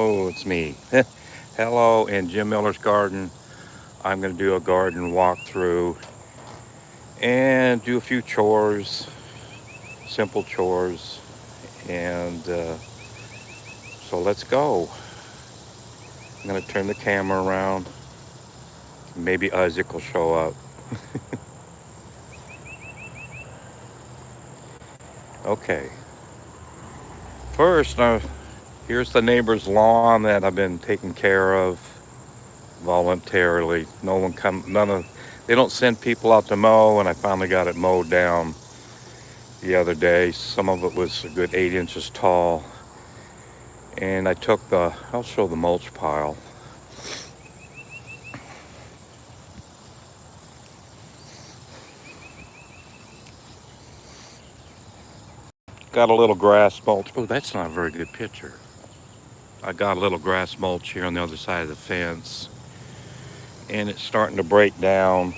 Oh, it's me. Hello, in Jim Miller's garden. I'm going to do a garden walkthrough and do a few chores, simple chores. And so let's go. I'm going to turn the camera around. Maybe Isaac will show up. Okay. First, here's the neighbor's lawn that I've been taking care of voluntarily. They don't send people out to mow, and I finally got it mowed down the other day. Some of it was a good 8 inches tall. And I'll show the mulch pile. Got a little grass mulch. Oh, that's not a very good picture. I got a little grass mulch here on the other side of the fence. And it's starting to break down.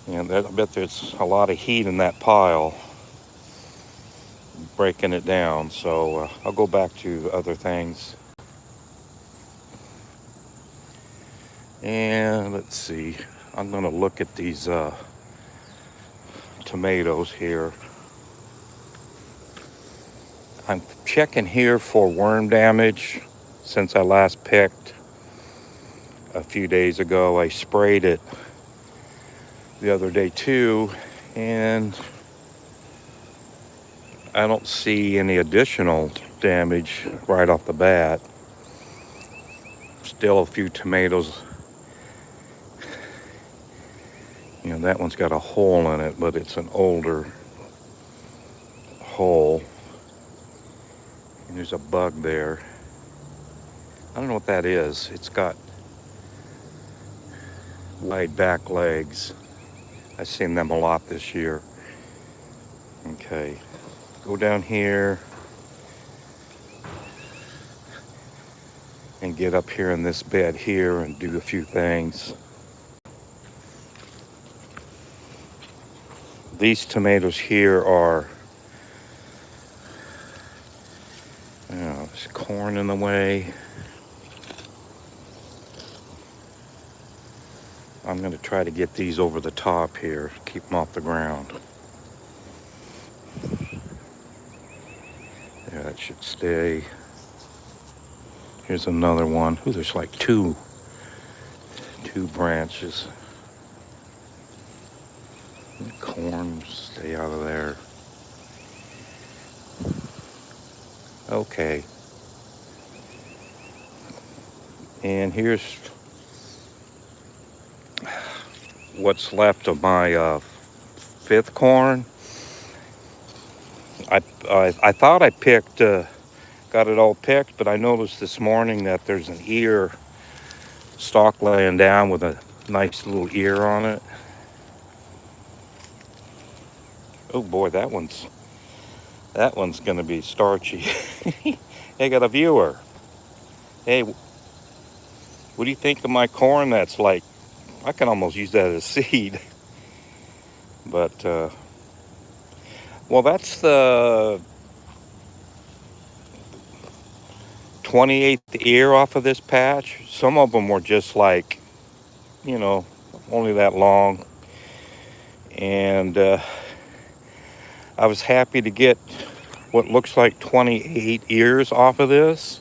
And I bet there's a lot of heat in that pile, breaking it down. So I'll go back to other things. And let's see. I'm going to look at these tomatoes here. I'm checking here for worm damage since I last picked a few days ago. I sprayed it the other day too, and I don't see any additional damage right off the bat. Still a few tomatoes. That one's got a hole in it, but it's an older hole. And there's a bug there. I don't know what that is. It's got wide back legs. I've seen them a lot this year. Okay, go down here and get up here in this bed here and do a few things. These tomatoes here are, there's corn in the way. I'm going to try to get these over the top here, keep them off the ground. Yeah, that should stay. Here's another one. Ooh, there's like two branches. Corn, stay out of there. Okay. And here's what's left of my fifth corn. I thought I got it all picked, but I noticed this morning that there's an ear stalk laying down with a nice little ear on it. Oh boy, that one's gonna be starchy. Hey, got a viewer. Hey, what do you think of my corn? That's like, I can almost use that as seed. But well, that's the 28th ear off of this patch. Some of them were just like, only that long. And I was happy to get what looks like 28 ears off of this.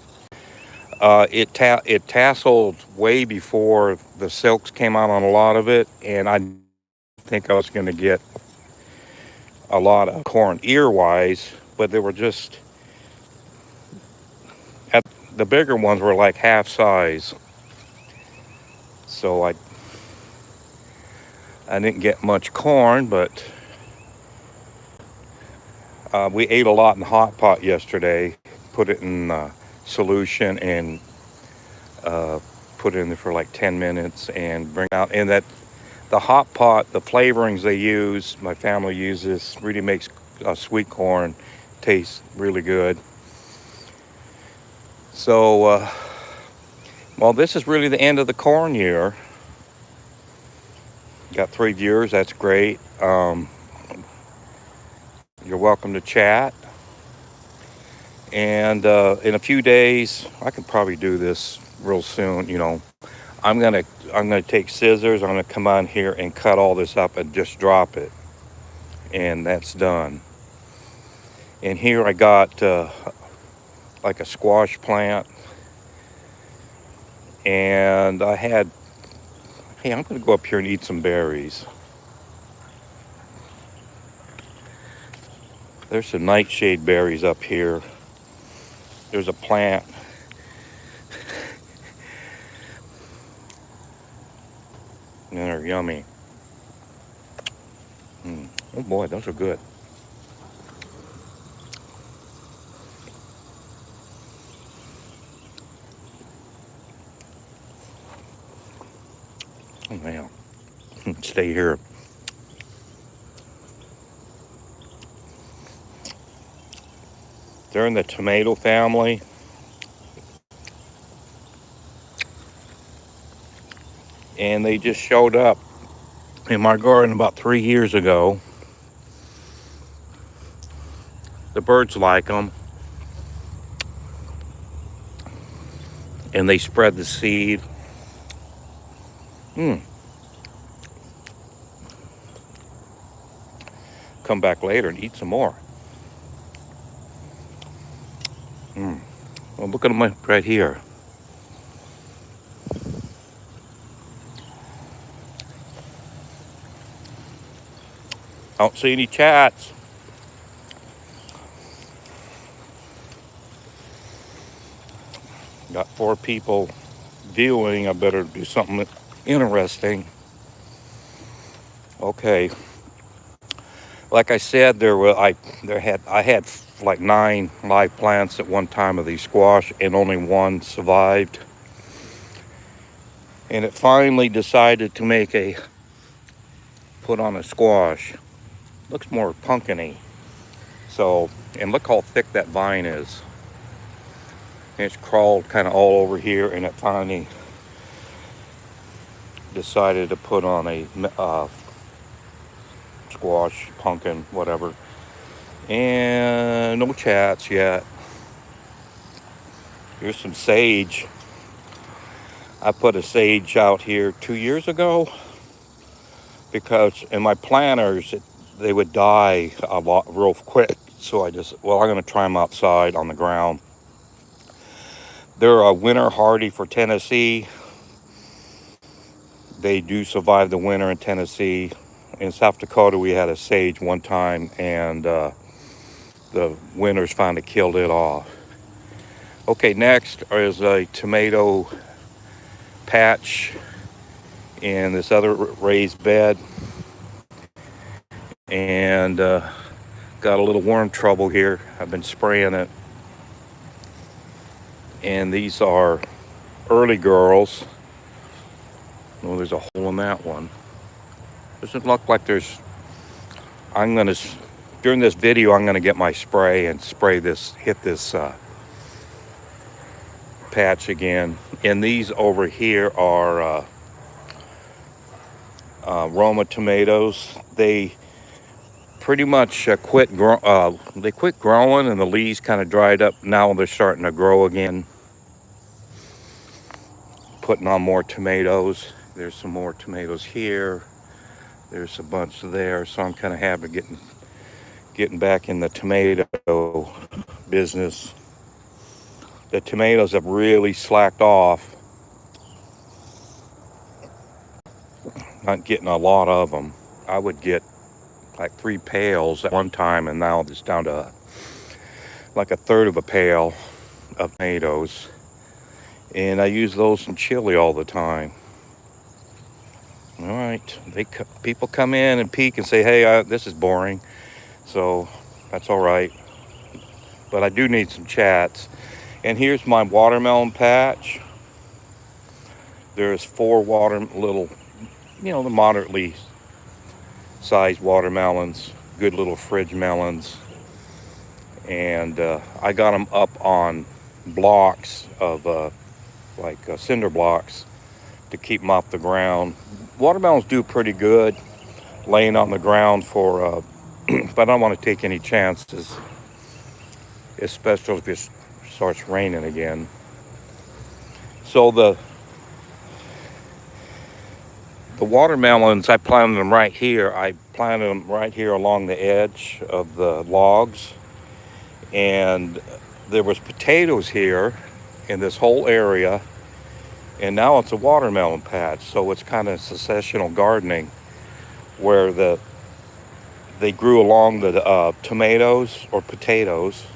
It tasseled way before the silks came out on a lot of it, and I think I was going to get a lot of corn ear-wise, but they were just, the bigger ones were like half size. So I didn't get much corn, but we ate a lot in the hot pot yesterday. Put it in solution and put it in there for like 10 minutes and bring out. And that the hot pot, the flavorings they use, my family uses, really makes sweet corn taste really good. So, well, this is really the end of the corn year. Got 3 viewers, that's great. You're welcome to chat. And in a few days, I could probably do this real soon. I'm gonna I'm gonna take scissors. I'm gonna come on here and cut all this up and just drop it, and that's done. And here I got like a squash plant, and I had. Hey, I'm gonna go up here and eat some berries. There's some nightshade berries up here. There's a plant. And they're yummy. Oh boy, those are good. Oh man, stay here. They're in the tomato family. And they just showed up in my garden about 3 years ago. The birds like them. And they spread the seed. Come back later and eat some more. Well, look at them right here. I don't see any chats. Got 4 people viewing. I better do something interesting. Okay. Like I said, I had like 9 live plants at one time of these squash, and only one survived. And it finally decided to put on a squash. Looks more pumpkin-y. So, and look how thick that vine is. And it's crawled kind of all over here, and it finally decided to put on a squash, pumpkin, whatever. And no chats yet. Here's some sage. I put a sage out here 2 years ago because in my planters they would die a lot real quick. So I'm going to try them outside on the ground. They're a winter hardy for Tennessee. They do survive the winter in Tennessee. In South Dakota, we had a sage one time, and the winters finally killed it off. Okay, next is a tomato patch in this other raised bed, and got a little worm trouble here. I've been spraying it, and these are early girls. Oh, there's a hole in that one. Doesn't look like there's. During this video, I'm gonna get my spray and hit this patch again. And these over here are Roma tomatoes. They pretty much quit growing, and the leaves kind of dried up. Now they're starting to grow again. Putting on more tomatoes. There's some more tomatoes here. There's a bunch there. So I'm kind of happy getting back in the tomato business. The tomatoes have really slacked off. Not getting a lot of them. I would get like 3 pails at one time, and now it's down to like a third of a pail of tomatoes. And I use those in chili all the time. All right, people come in and peek and say, hey, this is boring. So that's all right. But I do need some chats. And here's my watermelon patch. There's 4 little, the moderately sized watermelons, good little fridge melons. And I got them up on blocks of cinder blocks to keep them off the ground. Watermelons do pretty good laying on the ground but I don't want to take any chances. especially if it starts raining again. So the watermelons, I planted them right here. I planted them right here along the edge of the logs, and there was potatoes here in this whole area, and now it's a watermelon patch. So it's kind of successional gardening where they grew along the tomatoes or potatoes,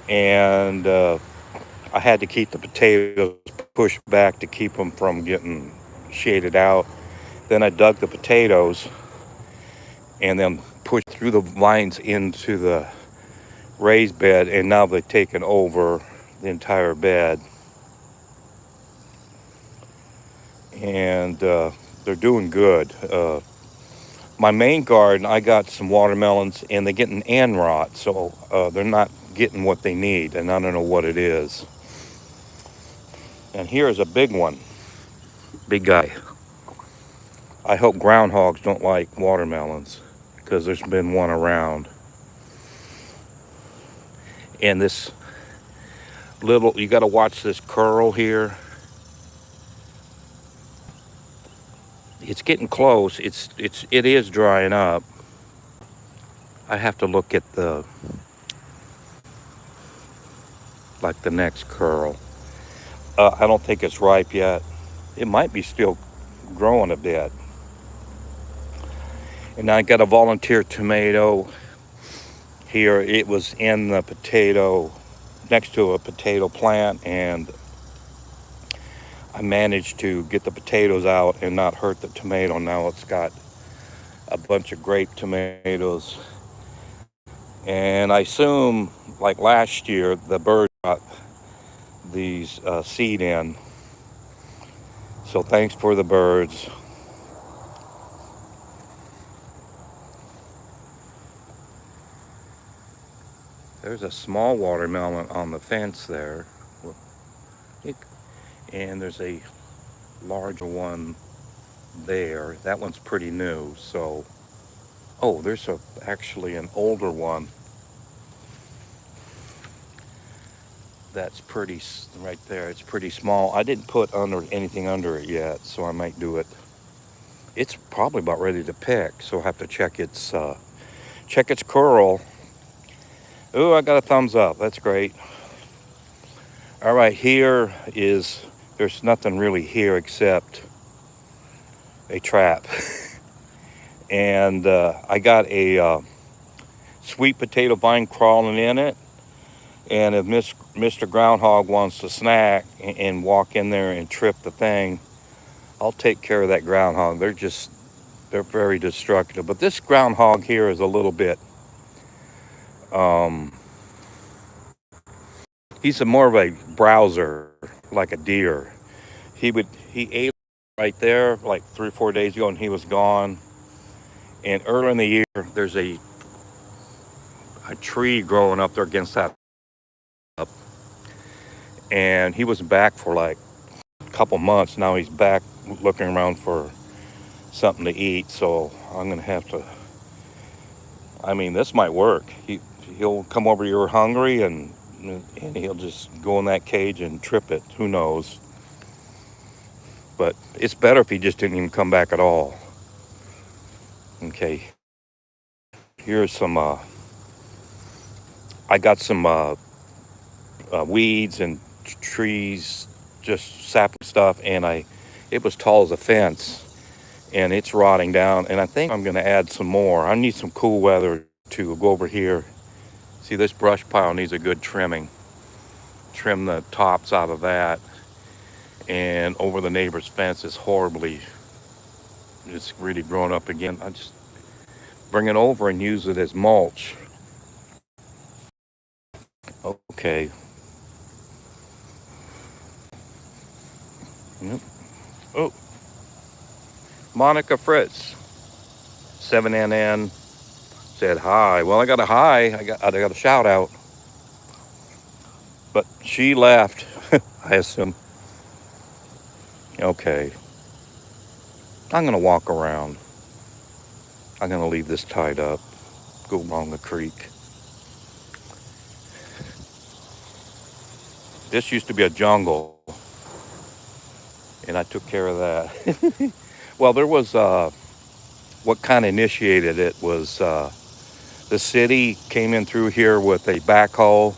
and I had to keep the potatoes pushed back to keep them from getting shaded out. Then I dug the potatoes and then pushed through the vines into the raised bed, and now they've taken over the entire bed. And they're doing good. My main garden, I got some watermelons, and they're getting end rot, so they're not getting what they need, and I don't know what it is. And here's a big one, big guy. I hope groundhogs don't like watermelons because there's been one around. And this little, you got to watch this curl here. It's getting close. It is drying up. I have to look at the next curl. I don't think it's ripe yet. It might be still growing a bit. And I got a volunteer tomato here. It was in the potato, next to a potato plant, and I managed to get the potatoes out and not hurt the tomato. Now it's got a bunch of grape tomatoes. And I assume, like last year, the bird got these seed in. So thanks for the birds. There's a small watermelon on the fence there. And there's a larger one there. That one's pretty new. So, oh, there's actually an older one that's pretty right there. It's pretty small. I didn't put anything under it yet, so I might do it. It's probably about ready to pick, so I'll have to check its curl. Ooh, I got a thumbs up. That's great. All right, there's nothing really here except a trap. And I got a sweet potato vine crawling in it. And if Mr. Groundhog wants to snack and walk in there and trip the thing, I'll take care of that groundhog. They're very destructive. But this groundhog here is a little bit, he's more of a browser, like a deer. He ate right there like 3 or 4 days ago, and he was gone. And earlier in the year, there's a tree growing up there against that, and he was back for like a couple months. Now he's back looking around for something to eat. So I'm gonna have to. I mean, this might work. He'll come over here hungry, and he'll just go in that cage and trip it. Who knows? But it's better if he just didn't even come back at all. Okay. Here's some. I got some weeds and trees, just sapling stuff, and it was tall as a fence, and it's rotting down. And I think I'm going to add some more. I need some cool weather to go over here. See, this brush pile needs a good trimming. Trim the tops out of that, and over the neighbor's fence is it's really grown up again. I just bring it over and use it as mulch. Okay. Yep. Oh, Monica Fritz, 7NN, said hi. Well, I got a hi. I got a shout out. But she left, I assume. Okay. I'm going to walk around. I'm going to leave this tied up, go along the creek. This used to be a jungle, and I took care of that. Well, there was what kind of initiated it was the city came in through here with a backhoe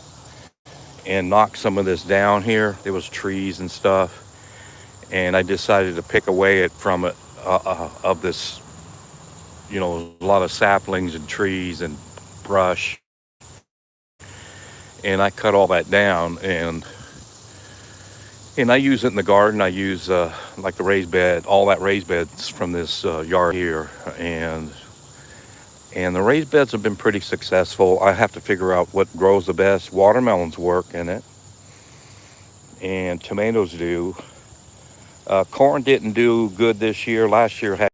and knocked some of this down here. There was trees and stuff, and I decided to pick away it from it of this, a lot of saplings and trees and brush, and I cut all that down and I use it in the garden. I use like the raised bed, all that raised beds from this yard here, and the raised beds have been pretty successful. I have to figure out what grows the best. Watermelons work in it, and tomatoes do. Corn didn't do good this year. Last year had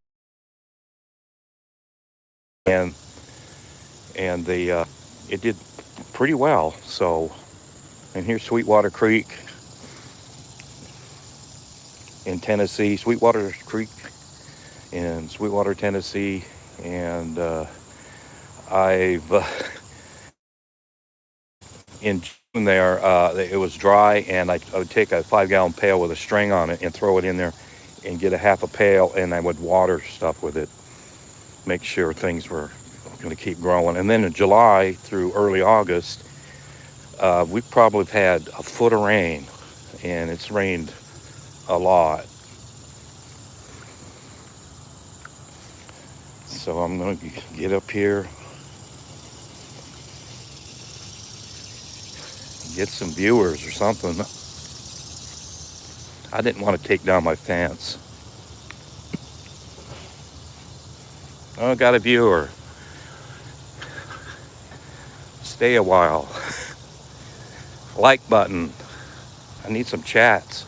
and the it did pretty well. So, and here's Sweetwater Creek in Tennessee, Sweetwater Creek in Sweetwater, Tennessee, and I've in June there it was dry, and I would take a 5-gallon pail with a string on it and throw it in there, and get a half a pail, and I would water stuff with it, make sure things were going to keep growing. And then in July through early August, we probably have had a foot of rain, and it's rained a lot. So I'm going to get up here, get some viewers or something. I didn't want to take down my fence. Oh, got a viewer. Stay a while. Like button. I need some chats.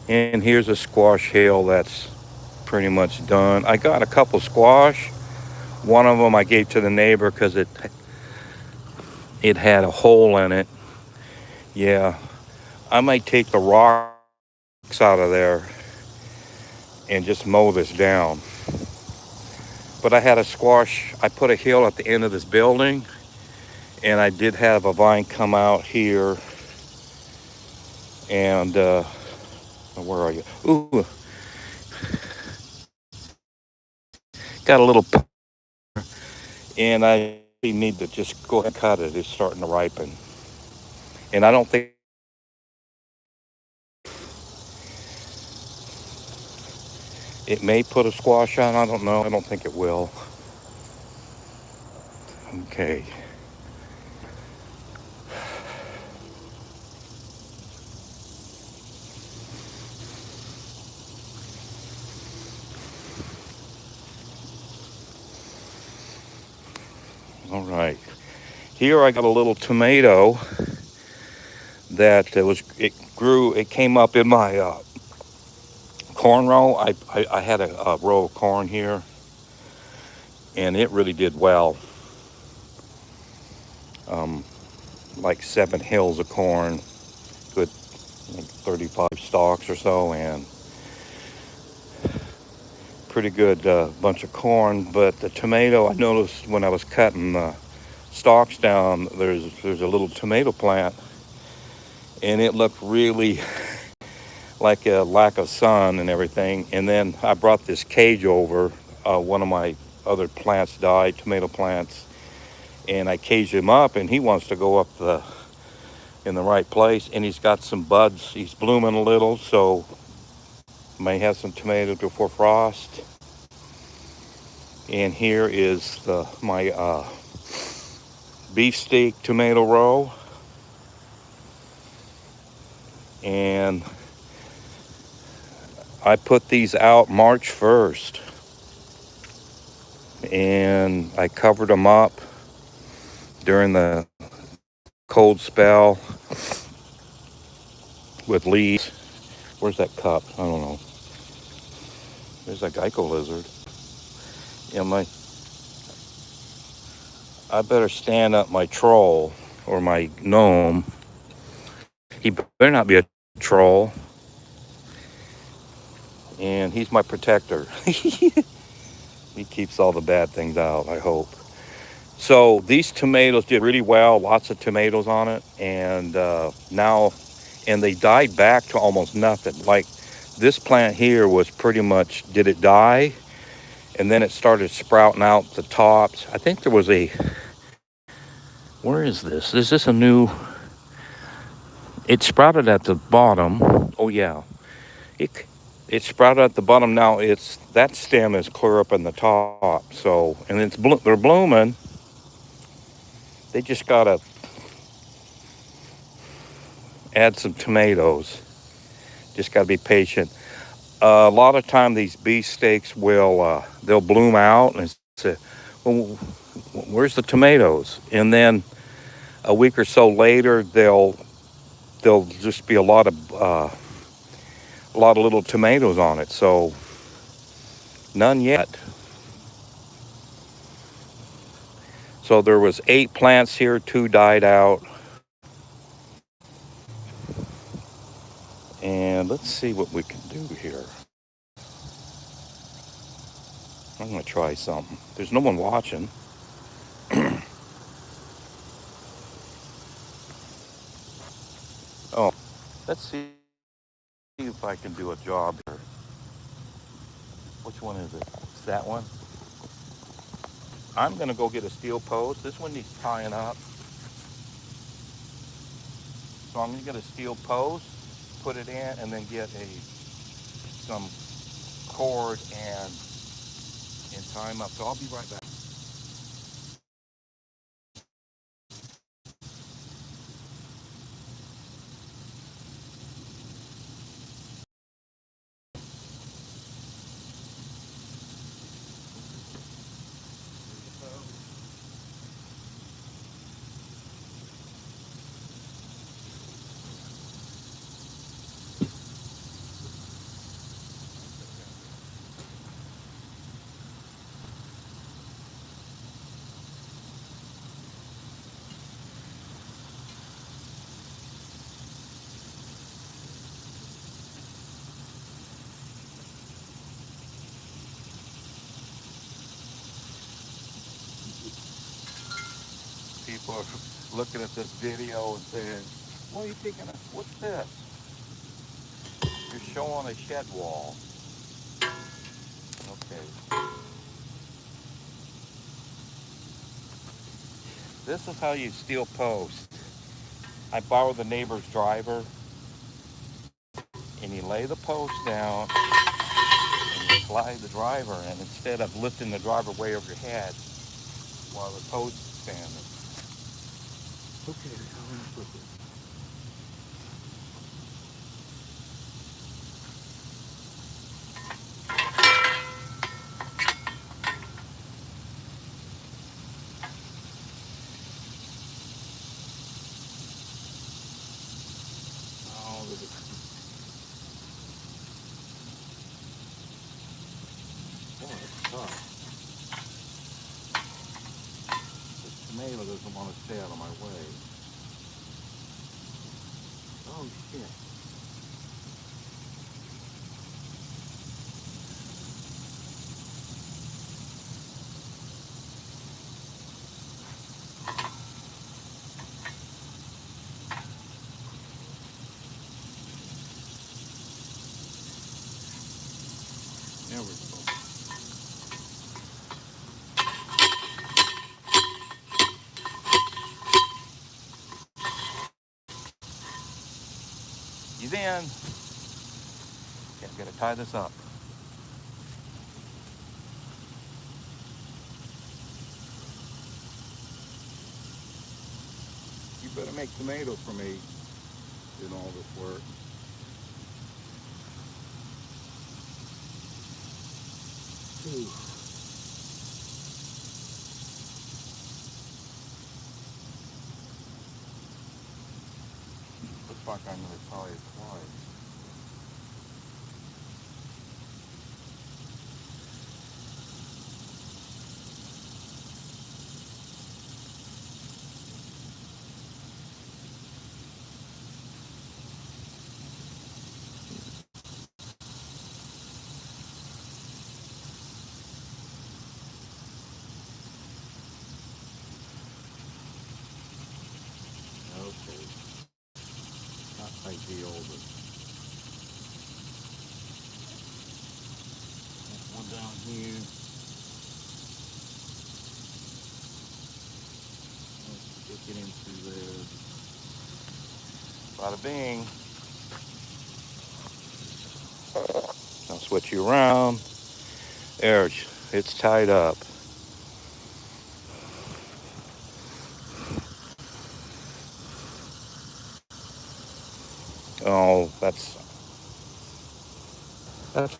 And here's a squash hill that's pretty much done. I got a couple squash. One of them I gave to the neighbor because it had a hole in it. Yeah, I might take the rocks out of there and just mow this down. But I had a squash. I put a hill at the end of this building, and I did have a vine come out here. And where are you? Ooh, got a little, and I need to just go ahead and cut it. It's starting to ripen, and I don't think it may put a squash on. I don't know. I don't think it will. Okay. All right. Here I got a little tomato that it grew. It came up in my corn row. I had a row of corn here, and it really did well. Like 7 hills of corn, good, like 35 stalks or so, and pretty good bunch of corn. But the tomato, I noticed when I was cutting the stalks down, there's a little tomato plant, and it looked really like a lack of sun and everything. And then I brought this cage over. One of my other plants died, tomato plants, and I caged him up, and he wants to go up in the right place, and he's got some buds. He's blooming a little, so may have some tomatoes before frost. And here is my beefsteak tomato row, and I put these out March 1st, and I covered them up during the cold spell with leaves. Where's that cup? I don't know. There's a Geico lizard. Yeah, I better stand up my troll or my gnome. He better not be a troll. And he's my protector. Be keeps all the bad things out, I hope. So these tomatoes did really well, lots of tomatoes on it, and now, and they died back to almost nothing. Like this plant here was pretty much, did it die? And then it started sprouting out the tops. I think there was a, where is this? Is this a new, it sprouted at the bottom. Oh yeah, it, it sprouted at the bottom. Now it's, that stem is clear up in the top. So, and they're blooming. They just gotta add some tomatoes. Just gotta be patient. A lot of time these beefsteaks will they'll bloom out and say, well, where's the tomatoes? And then a week or so later there'll just be a lot of little tomatoes on it. So none yet. So there was 8 plants here, 2 died out. And let's see what we can do here. I'm gonna try something. There's no one watching. Oh, let's see if I can do a job here. Which one is it? It's that one. I'm gonna go get a steel post. This one needs tying up. So I'm gonna get a steel post, put it in, and then get some cord and tie them up. So I'll be right back. People are looking at this video and saying, "What are you thinking of? What's this? You're showing a shed wall." Okay. This is how you steel post. I borrowed the neighbor's driver, and you lay the post down, and you slide the driver, and instead of lifting the driver way over your head while the post is standing. Okay, how am I gonna put this? Oh, look at boy, it's tough. This tomato doesn't want to stay out of my way. Oh shit. There we go. He's in. Okay, I'm gonna tie this up. You better make tomatoes for me in all this work. Ooh. Looks like I'm gonna tie it twice. Bada bing. I'll switch you around. There, it's tied up. Oh, that's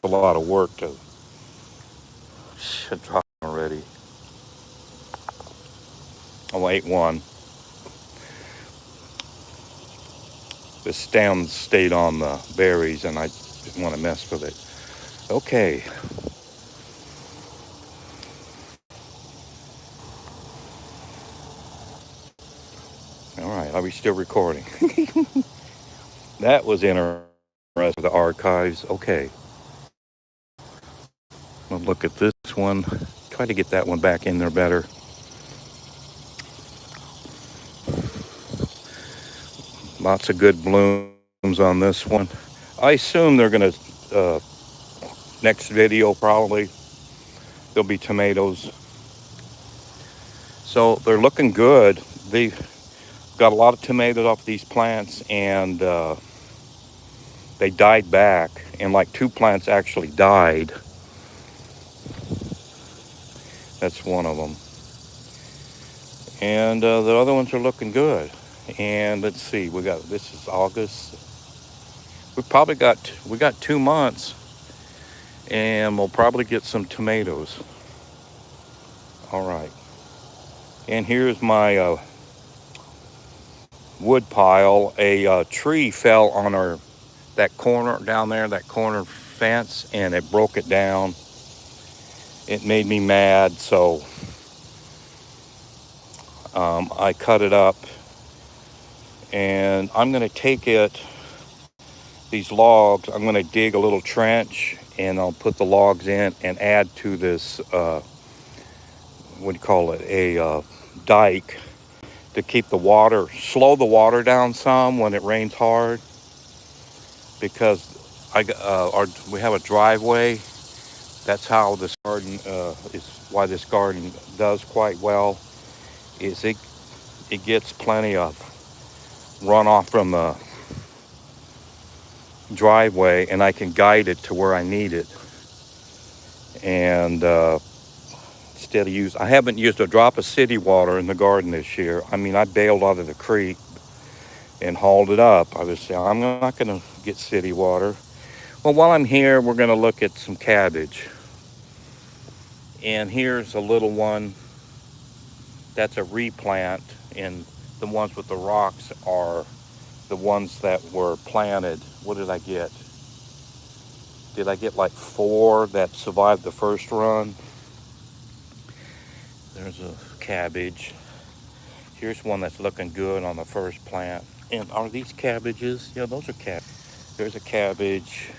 a lot of work to drop already. Oh, ate one. The stem stayed on the berries, and I didn't want to mess with it. Okay. All right. Are we still recording? That was interesting. The archives. Okay. We'll look at this one. Try to get that one back in there better. Lots of good blooms on this one. I assume they're going to, next video probably, there'll be tomatoes. So they're looking good. They got a lot of tomatoes off these plants, and they died back. And like two plants actually died. That's one of them. And the other ones are looking good. And let's see, this is August. We got 2 months, and we'll probably get some tomatoes. All right. And here's my wood pile. A tree fell on that corner down there, that corner fence, and it broke it down. It made me mad, so I cut it up, and I'm going to take these logs, I'm going to dig a little trench, and I'll put the logs in and add to this, what do you call it, a dike, to keep slow the water down some when it rains hard, because we have a driveway. That's how this garden is why this garden does quite well. Is it gets plenty of runoff from the driveway, and I can guide it to where I need it. And I haven't used a drop of city water in the garden this year. I mean, I bailed out of the creek and hauled it up. I was saying, I'm not going to get city water. Well, while I'm here, we're going to look at some cabbage. And here's a little one that's a replant, and the ones with the rocks are the ones that were planted. What did I get? Did I get like 4 that survived the first run? There's a cabbage. Here's one that's looking good on the first plant. And are these cabbages? Yeah, those are cabbage. There's a cabbage.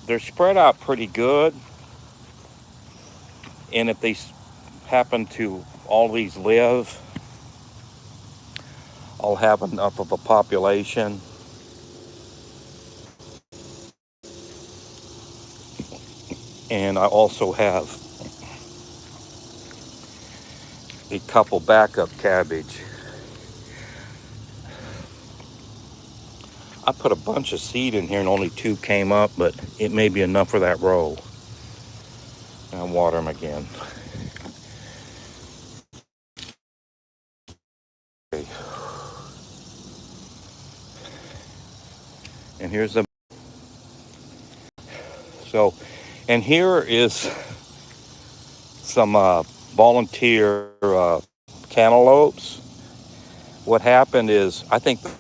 They're spread out pretty good. And if they happen to all these live, I'll have enough of a population. And I also have a couple backup cabbage. I put a bunch of seed in here and only 2 came up, but it may be enough for that row. I'll water them again. Okay. And here's and here is some volunteer cantaloupes. What happened is, I think the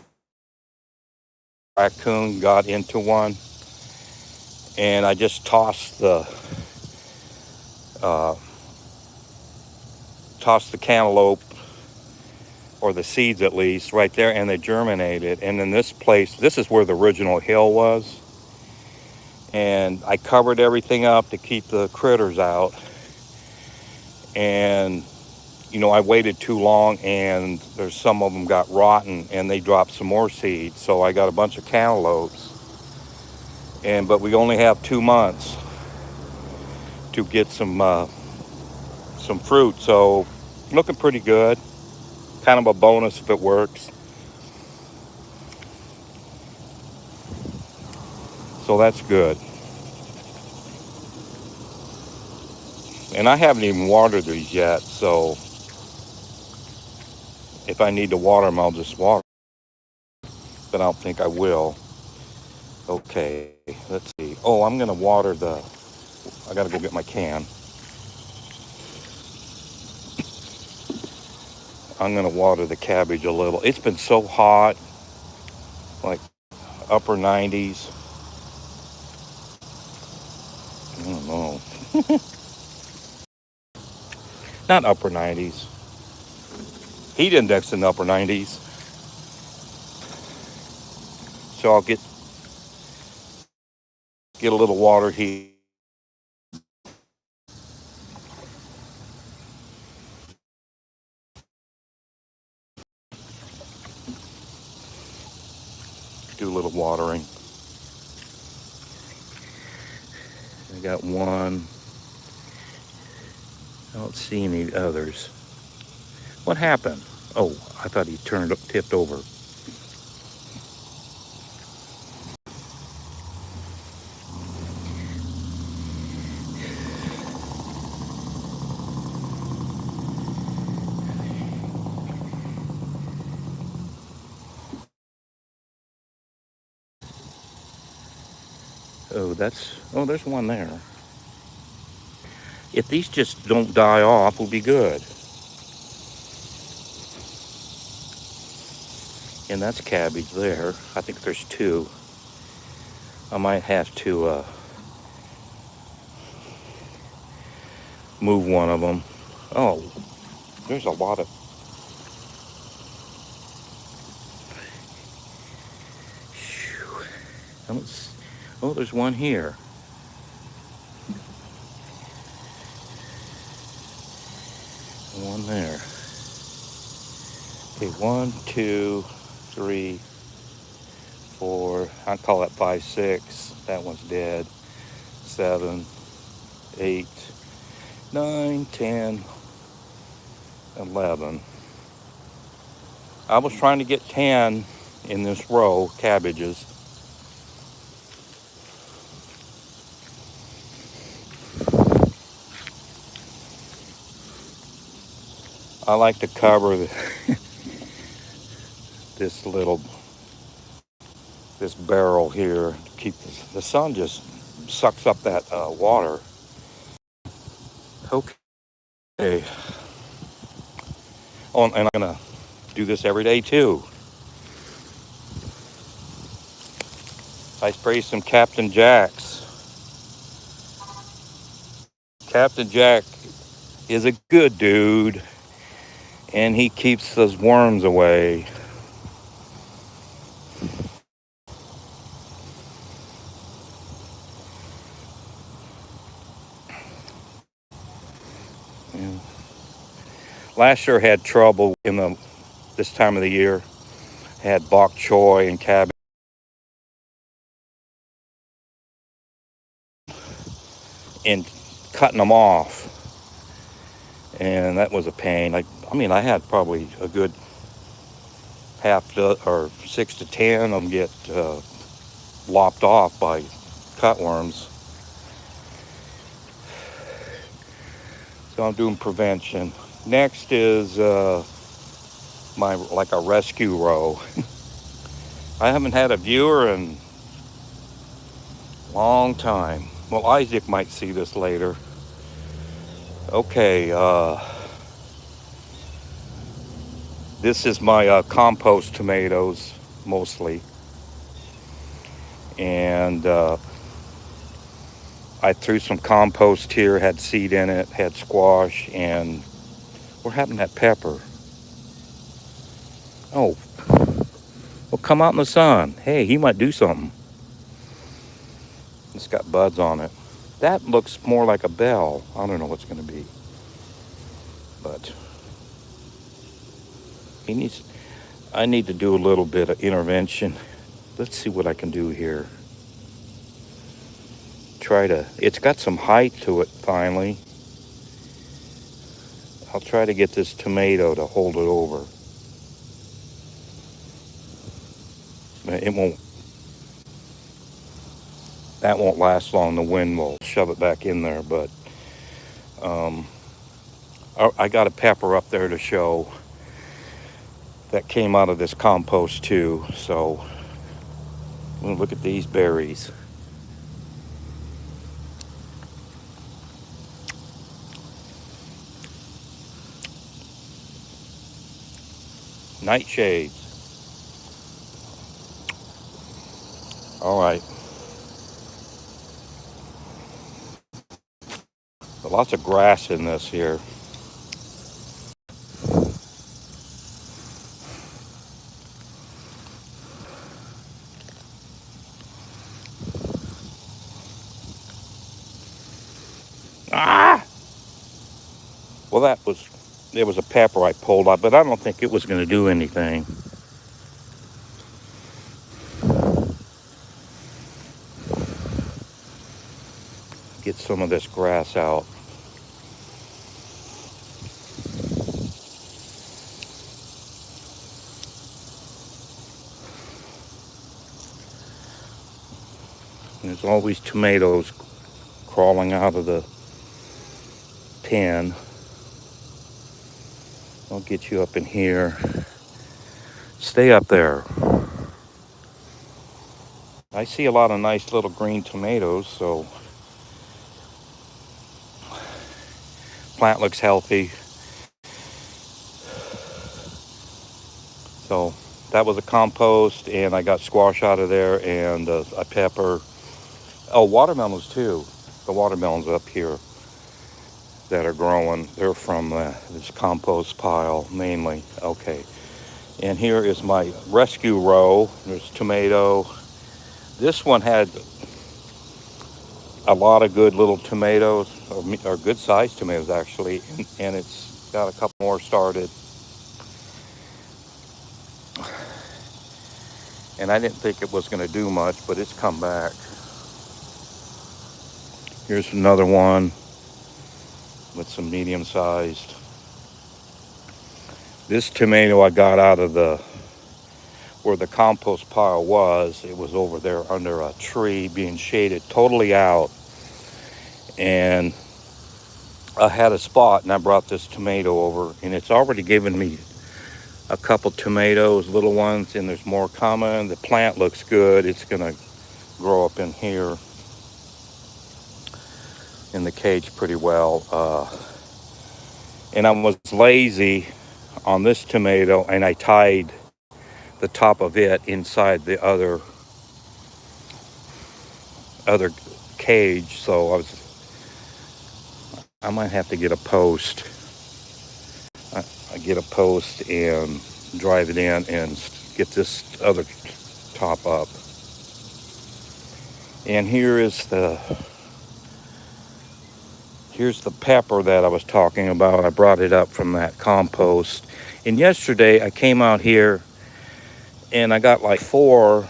raccoon got into one, and I just tossed the cantaloupe, or the seeds at least, right there, and they germinated. And in this is where the original hill was. And I covered everything up to keep the critters out. And, I waited too long, and there's some of them got rotten, and they dropped some more seeds. So I got a bunch of cantaloupes. But we only have 2 months to get some fruit. So Looking pretty good. Kind of a bonus if it works. So that's good. And I haven't even watered these yet, so if I need to water them, I'll just water. But I don't think I will. Okay, let's see. Oh, I'm gonna water the. I gotta go get my can. I'm gonna water the cabbage a little. It's been so hot, like upper 90s. I don't know. Not upper 90s. Heat index in the upper 90s. So I'll get a little water heat. Do a little watering. I got one. I don't see any others. What happened? Oh, I thought he tipped over. Oh, there's one there. If these just don't die off, we'll be good. And that's cabbage there. I think there's two. I might have to move one of them. Oh, there's a lot of. Oh, there's one here. One there. Okay, 1, 2, 3, 4. I call that 5, 6. That one's dead. 7, 8, 9, 10, 11. I was trying to get 10 in this row, cabbages. I like to cover this barrel here to keep the sun just sucks up that water. Okay. Oh, and I'm gonna do this every day too. I spray some Captain Jacks. Captain Jack is a good dude, and he keeps those worms away. Yeah. Last year had trouble in this time of the year. Had bok choy and cabbage, and cutting them off, and that was a pain. I had probably a good or 6 to 10 of them get lopped off by cutworms. So I'm doing prevention. Next is my like a rescue row. I haven't had a viewer in a long time. Well, Isaac might see this later. Okay, this is my compost tomatoes mostly, and I threw some compost here. Had seed in it, had squash, and what happened to that pepper? Oh, well, come out in the sun. Hey, he might do something. It's got buds on it. That looks more like a bell. I don't know what's going to be, but he needs. I need to do a little bit of intervention. Let's see what I can do here. It's got some height to it finally. I'll try to get this tomato to hold it over. It won't. That won't last long. The wind will shove it back in there. But um, I got a pepper up there to show that came out of this compost too. So look at these berries. Nightshades. All right. Lots of grass in this here. Ah! Well, there was a pepper I pulled out, but I don't think it was going to do anything. Get some of this grass out. There's always tomatoes crawling out of the pen. I'll get you up in here. Stay up there. I see a lot of nice little green tomatoes, so plant looks healthy. So that was a compost, and I got squash out of there, and a pepper. Oh, watermelons too. The watermelons up here that are growing, they're from this compost pile mainly. Okay. And here is my rescue row. There's tomato. This one had a lot of good little tomatoes, or good sized tomatoes actually, and it's got a couple more started. And I didn't think it was going to do much, but it's come back. Here's another one with some medium sized. This tomato I got out of where the compost pile was. It was over there under a tree being shaded totally out. And I had a spot, and I brought this tomato over, and it's already given me a couple tomatoes, little ones, and there's more coming. The plant looks good. It's gonna grow up in here in the cage pretty well. And I was lazy on this tomato, and I tied the top of it inside the other cage. So I might have to get a post. I get a post and drive it in and get this other top up. And here's the pepper that I was talking about. I brought it up from that compost. And yesterday I came out here and I got like 4.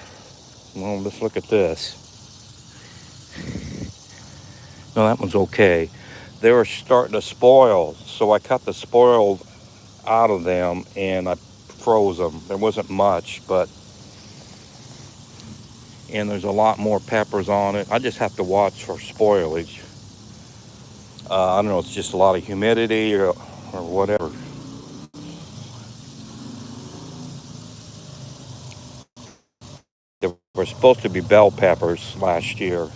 Well, let's look at this. No, that one's okay. They were starting to spoil, so I cut the spoiled out of them and I froze them. There wasn't much, and there's a lot more peppers on it. I just have to watch for spoilage. I don't know, it's just a lot of humidity or whatever. They were supposed to be bell peppers last year.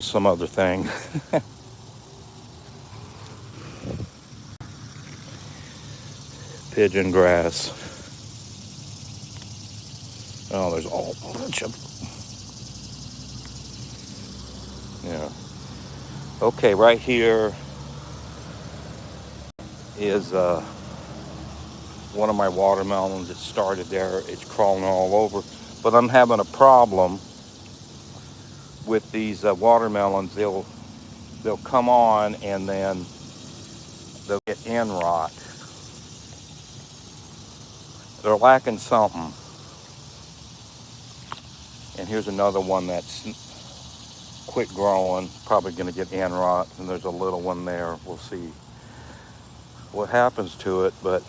Some other thing. Pigeon grass. Oh, there's a whole bunch of. Yeah. Okay, right here is one of my watermelons. It started there. It's crawling all over. But I'm having a problem with these watermelons. They'll come on and then they'll get end rot. They're lacking something. And here's another one that's quit growing, probably going to get end rot. And there's a little one there. We'll see. what happens to it, but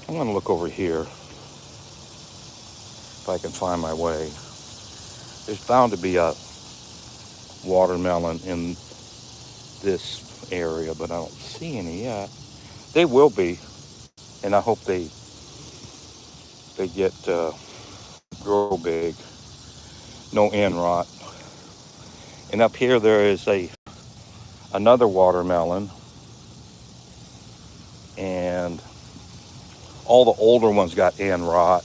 I'm going to look over here if I can find my way. There's bound to be a watermelon in this area, but I don't see any yet. They will be, and I hope they get grow big. No end rot. And up here there is another watermelon, and all the older ones got end rot,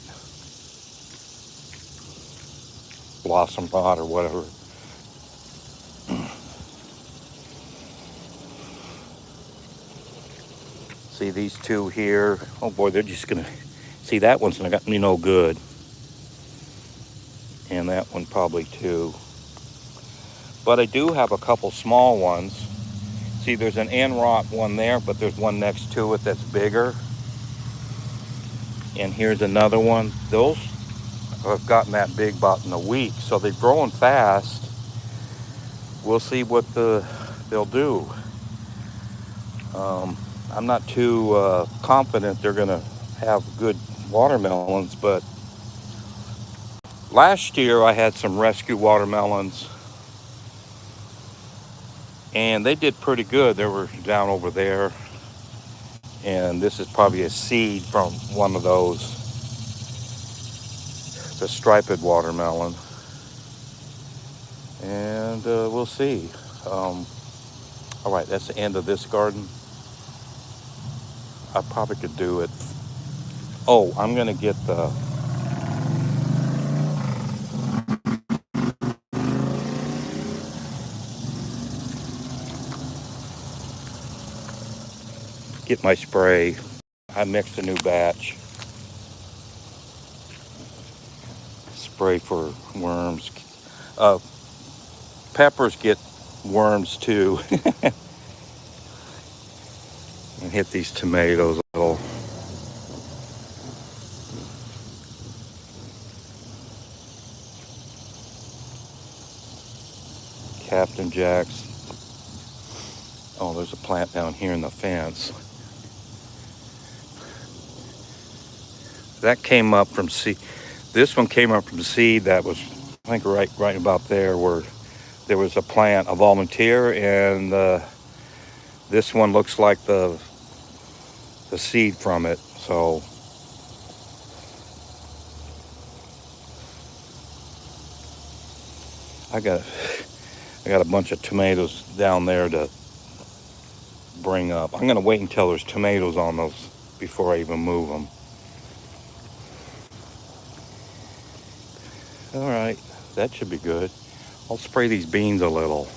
blossom rot, or whatever. See these two here? Oh boy, they're just gonna see that one's gonna got me no good, and that one probably too. But I do have a couple small ones. See, there's an end rot one there, but there's one next to it that's bigger. And here's another one. Those have gotten that big about in a week, so they're growing fast. We'll see what they'll do. I'm not too confident they're gonna have good watermelons, but last year I had some rescue watermelons, and they did pretty good. They were down over there, and this is probably a seed from one of those. It's a striped watermelon, and we'll see. All right, that's the end of this garden. I probably could do it. Oh, I'm gonna get my spray. I mixed a new batch. Spray for worms. Uh, Peppers get worms too. And hit these tomatoes a little. Captain Jack's. Oh, there's a plant down here in the fence. That came up from seed. This one came up from seed that was, I think, right about there where there was a plant, a volunteer, and this one looks like the seed from it. So I got a bunch of tomatoes down there to bring up. I'm gonna wait until there's tomatoes on those before I even move them. All right, that should be good. I'll spray these beans a little.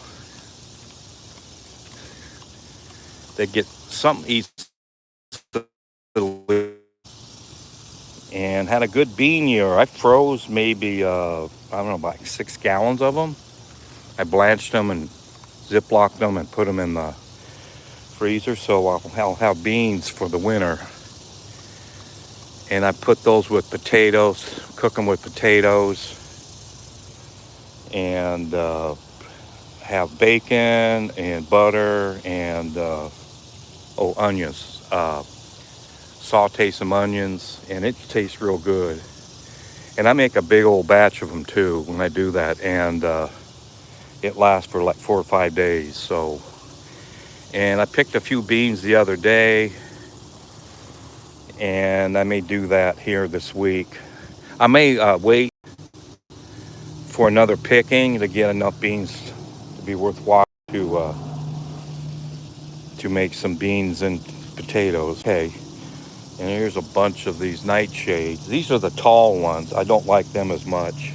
They get something eats and had a good bean year. I froze maybe I don't know, like 6 gallons of them. I blanched them and ziplocked them and put them in the freezer, so I'll have beans for the winter. And I put those with potatoes, cook them with potatoes, and have bacon and butter and onions. Saute some onions, and it tastes real good. And I make a big old batch of them too when I do that, and it lasts for like 4 or 5 days. So, and I picked a few beans the other day, and I may do that here this week. I may wait for another picking to get enough beans to be worthwhile to make some beans and potatoes. Okay, and here's a bunch of these nightshades. These are the tall ones. I don't like them as much.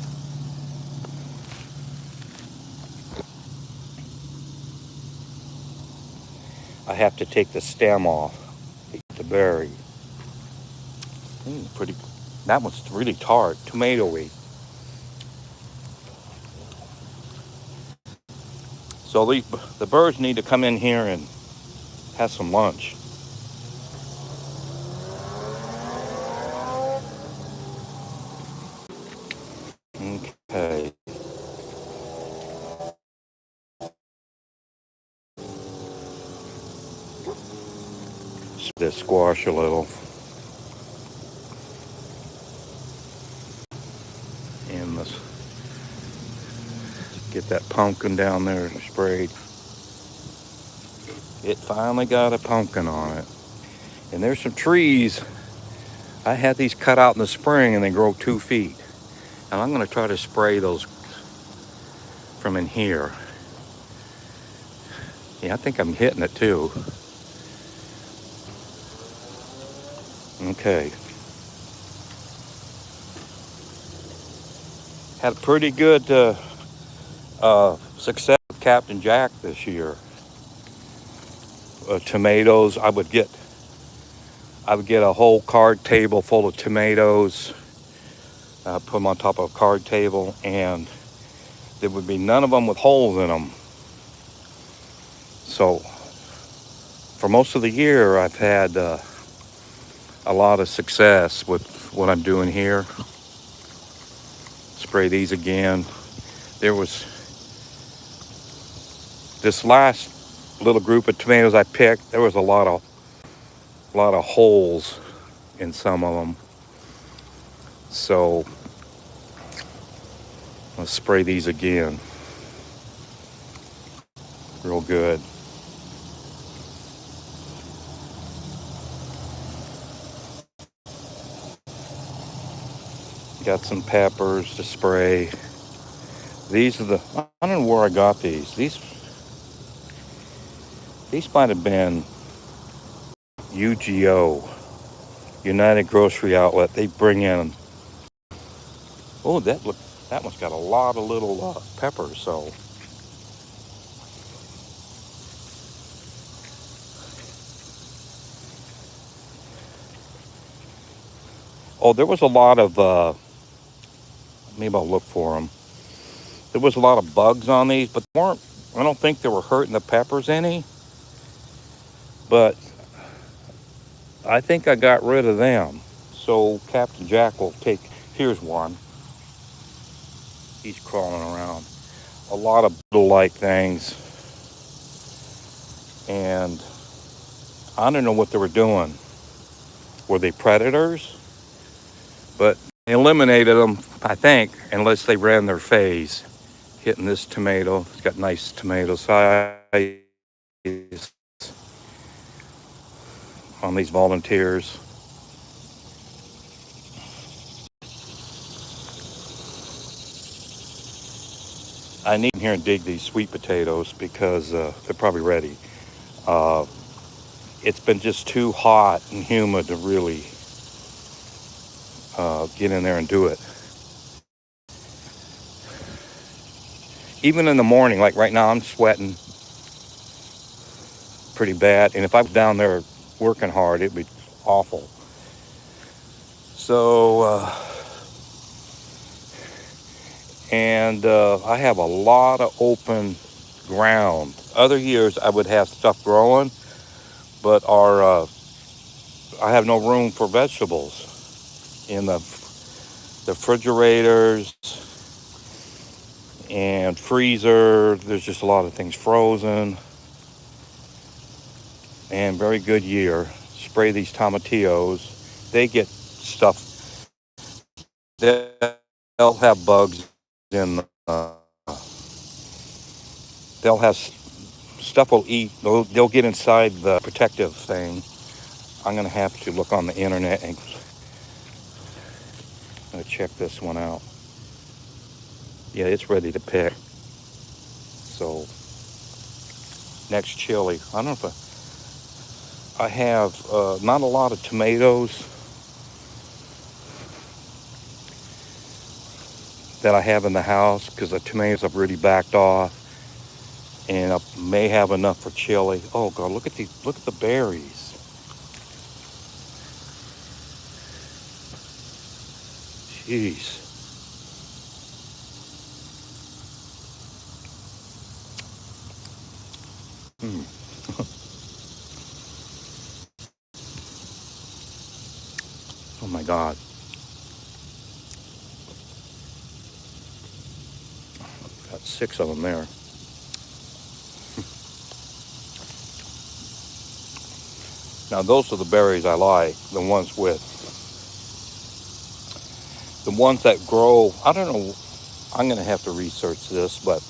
I have to take the stem off to eat the berry. Pretty. That one's really tart, tomatoey. So the birds need to come in here and have some lunch. Okay. this squash a little. And let's get that pumpkin down there sprayed. It finally got a pumpkin on it. And there's some trees. I had these cut out in the spring and they grow 2 feet. And I'm going to try to spray those from in here. Yeah, I think I'm hitting it too. Okay. Had a pretty good success with Captain Jack this year. Tomatoes, I would get a whole card table full of tomatoes, put them on top of a card table, and there would be none of them with holes in them. So for most of the year, I've had a lot of success with what I'm doing here. Spray these again. There was this last little group of tomatoes I picked. There was a lot of holes in some of them. So let's spray these again. Real good. Got some peppers to spray. These are I don't know where I got these. These might have been UGO, United Grocery Outlet. They bring in, oh, that one's got a lot of little peppers. So there was a lot of, maybe I'll look for them. There was a lot of bugs on these, but I don't think they were hurting the peppers any. But I think I got rid of them. So Captain Jack will here's one. He's crawling around. A lot of beetle-like things. And I don't know what they were doing. Were they predators? But they eliminated them, I think, unless they ran their phase. Hitting this tomato. It's got nice tomato size on these volunteers. I need to here and dig these sweet potatoes because they're probably ready. It's been just too hot and humid to really get in there and do it. Even in the morning, like right now, I'm sweating pretty bad. And if I was down there working hard, it'd be awful. So, I have a lot of open ground. Other years I would have stuff growing, but I have no room for vegetables in the refrigerators and freezer. There's just a lot of things frozen. And very good year. Spray these tomatillos. They get stuff. They'll have bugs in. They'll have stuff will eat. They'll get inside the protective thing. I'm gonna have to look on the internet and check this one out. Yeah, it's ready to pick. So next chili. I don't know if I have not a lot of tomatoes that I have in the house because the tomatoes have really backed off, and I may have enough for chili. Oh God, look at the berries. Jeez. Oh my God. Got 6 of them there. Now those are the berries I like, the ones that grow. I don't know. I'm gonna have to research this, but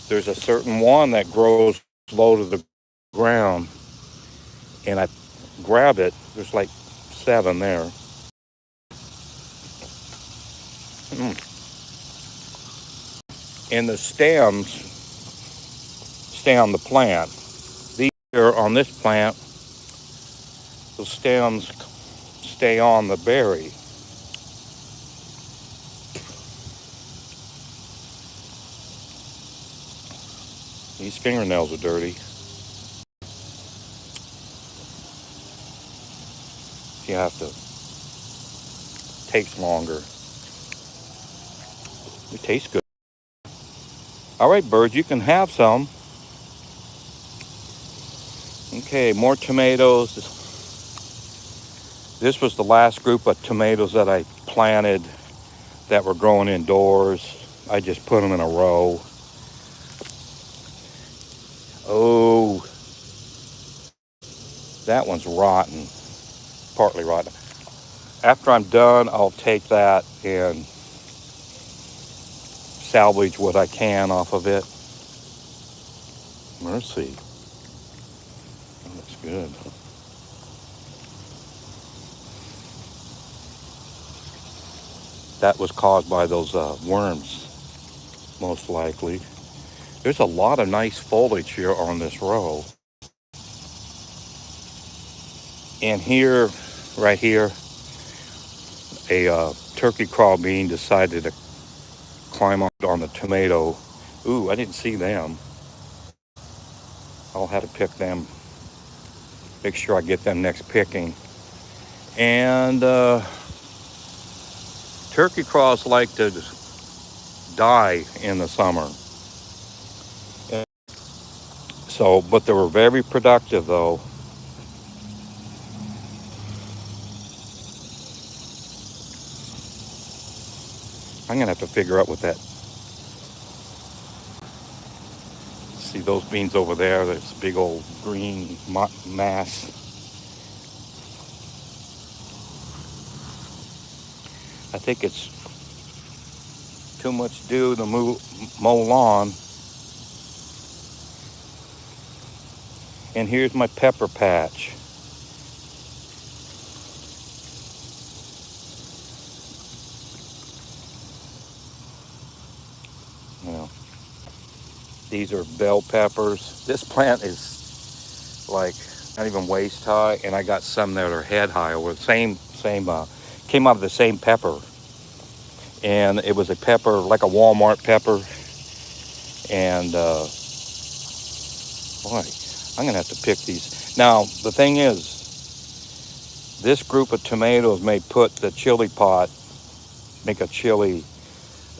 there's a certain one that grows low to the ground, and I grab it. There's like 7 there. And the stems stay on the plant. These here on this plant, the stems stay on the berry. These fingernails are dirty. You have to. Takes longer. It tastes good. All right, birds, you can have some. Okay, more tomatoes. This was the last group of tomatoes that I planted that were growing indoors. I just put them in a row. Oh, that one's rotten, partly rotten. After I'm done, I'll take that and salvage what I can off of it. Mercy. Oh, that's good. That was caused by those worms, most likely. There's a lot of nice foliage here on this row. And here, right here, a turkey crawbean decided to climb on the tomato. Ooh, I didn't see them. I'll have to pick them, make sure I get them next picking. And turkey craws like to die in the summer. So, but they were very productive though. I'm gonna have to figure out what that. See those beans over there? There's big old green mass. I think it's too much dew to mow lawn. And here's my pepper patch. You know, these are bell peppers. This plant is like not even waist high, and I got some that are head high. Or same came out of the same pepper, and it was a pepper like a Walmart pepper. And boy, I'm gonna have to pick these. Now the thing is, this group of tomatoes may put the chili pot, make a chili.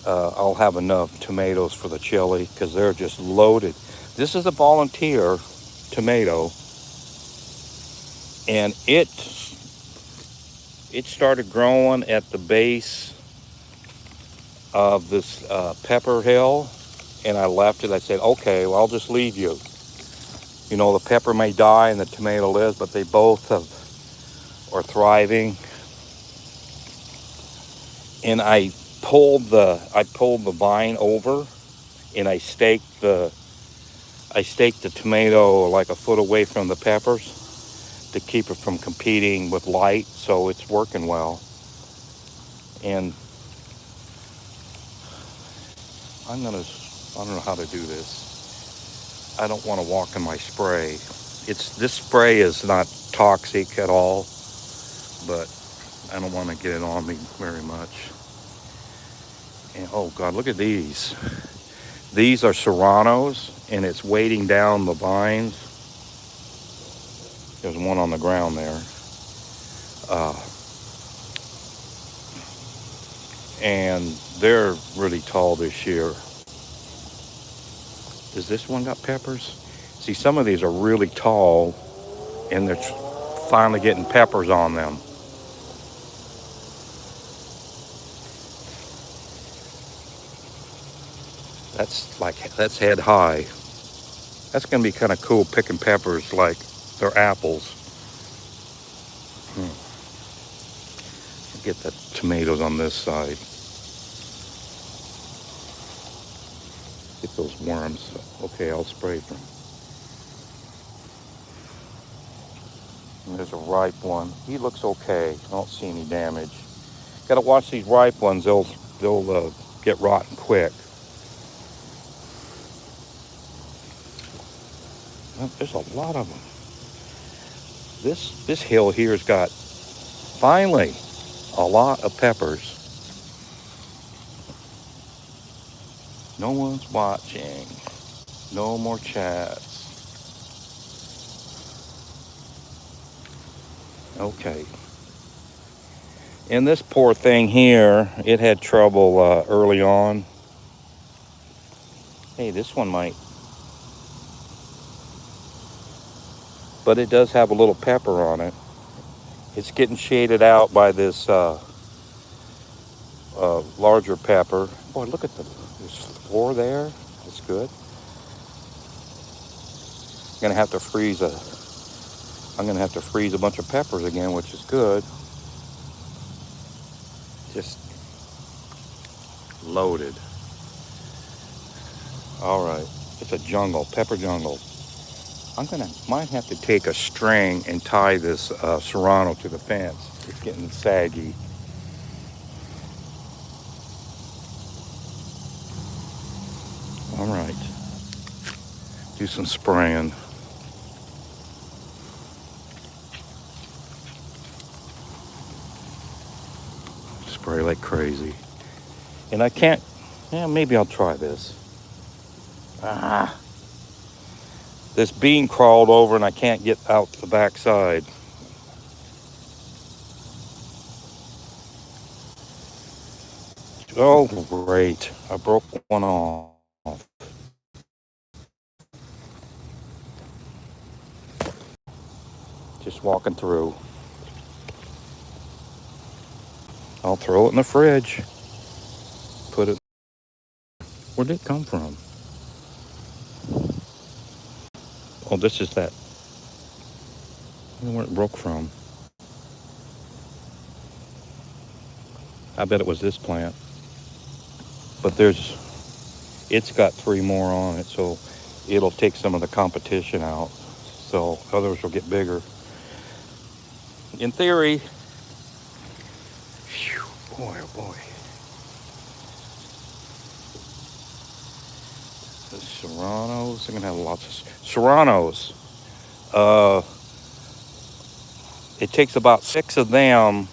I'll have enough tomatoes for the chili because they're just loaded. This is a volunteer tomato, and it started growing at the base of this pepper hill, and I left it. I said, okay, well, I'll just leave you. You know, the pepper may die and the tomato lives, but they both are thriving. And I pulled the vine over, and I staked the tomato like a foot away from the peppers to keep it from competing with light, so it's working well. And I don't know how to do this. I don't want to walk in my spray. This spray is not toxic at all, but I don't want to get it on me very much. And oh God, look at these. These are serranos, and it's weighting down the vines. There's one on the ground there. And they're really tall this year. Does this one got peppers? See, some of these are really tall, and they're finally getting peppers on them. That's head high. That's gonna be kind of cool picking peppers like they're apples. Get the tomatoes on this side. Get those worms. Okay, I'll spray them. And there's a ripe one. He looks okay. I don't see any damage. Got to watch these ripe ones. They'll get rotten quick. Well, there's a lot of them. This hill here's got finally a lot of peppers. No one's watching. No more chats. Okay. And this poor thing here, it had trouble early on. Hey, this one might. But it does have a little pepper on it. It's getting shaded out by this larger pepper. Boy, look at there's 4 there. That's good. I'm gonna have to freeze a bunch of peppers again, which is good. Just loaded. All right, it's a jungle, pepper jungle. Might have to take a string and tie this serrano to the fence. It's getting saggy. All right, do some spraying. Spray like crazy. And I can't, maybe I'll try this. This bean crawled over and I can't get out the back side. Oh, great. I broke one off. Just walking through. I'll throw it in the fridge. Put it. Where did it come from? Oh, this is that. I don't know where it broke from. I bet it was this plant. But it's got 3 more on it, so it'll take some of the competition out. So others will get bigger. In theory. Phew, boy, oh boy. The serranos, I'm gonna have lots of serranos. It takes about 6 of them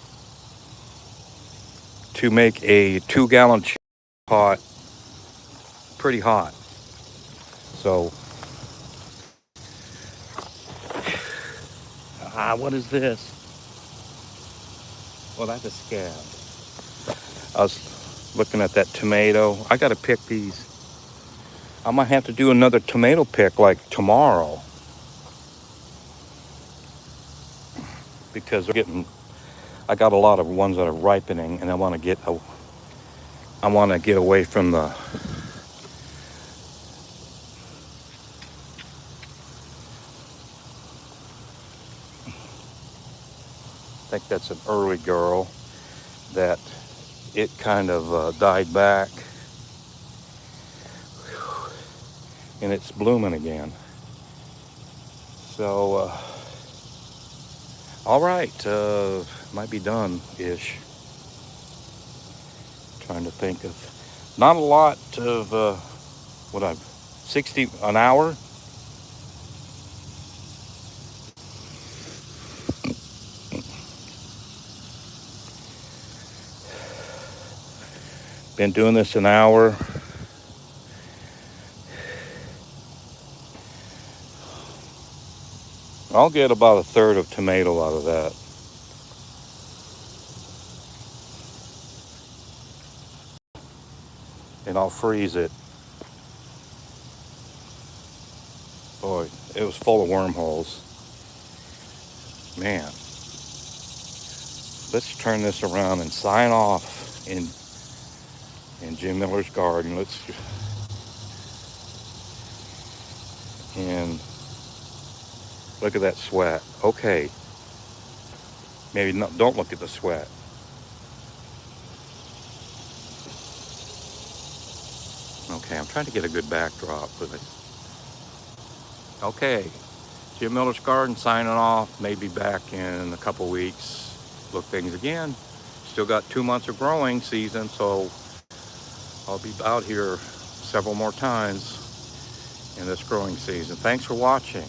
to make a 2-gallon pot pretty hot. So, what is this? Well, that's a scab. I was looking at that tomato. I got to pick these. I might have to do another tomato pick like tomorrow. Because I got a lot of ones that are ripening, and I want to get away from the. I think that's an early girl that it kind of died back, and it's blooming again. So, all right, might be done-ish. Trying to think of, not a lot of, 60 an hour. Been doing this an hour. I'll get about 1/3 of tomato out of that. And I'll freeze it. Boy, it was full of wormholes. Man. Let's turn this around and sign off in Jim Miller's garden. And look at that sweat. Okay. Maybe don't look at the sweat. Okay, I'm trying to get a good backdrop, but okay. Jim Miller's Garden signing off. Maybe back in a couple weeks. Look things again. Still got 2 months of growing season, so I'll be out here several more times in this growing season. Thanks for watching.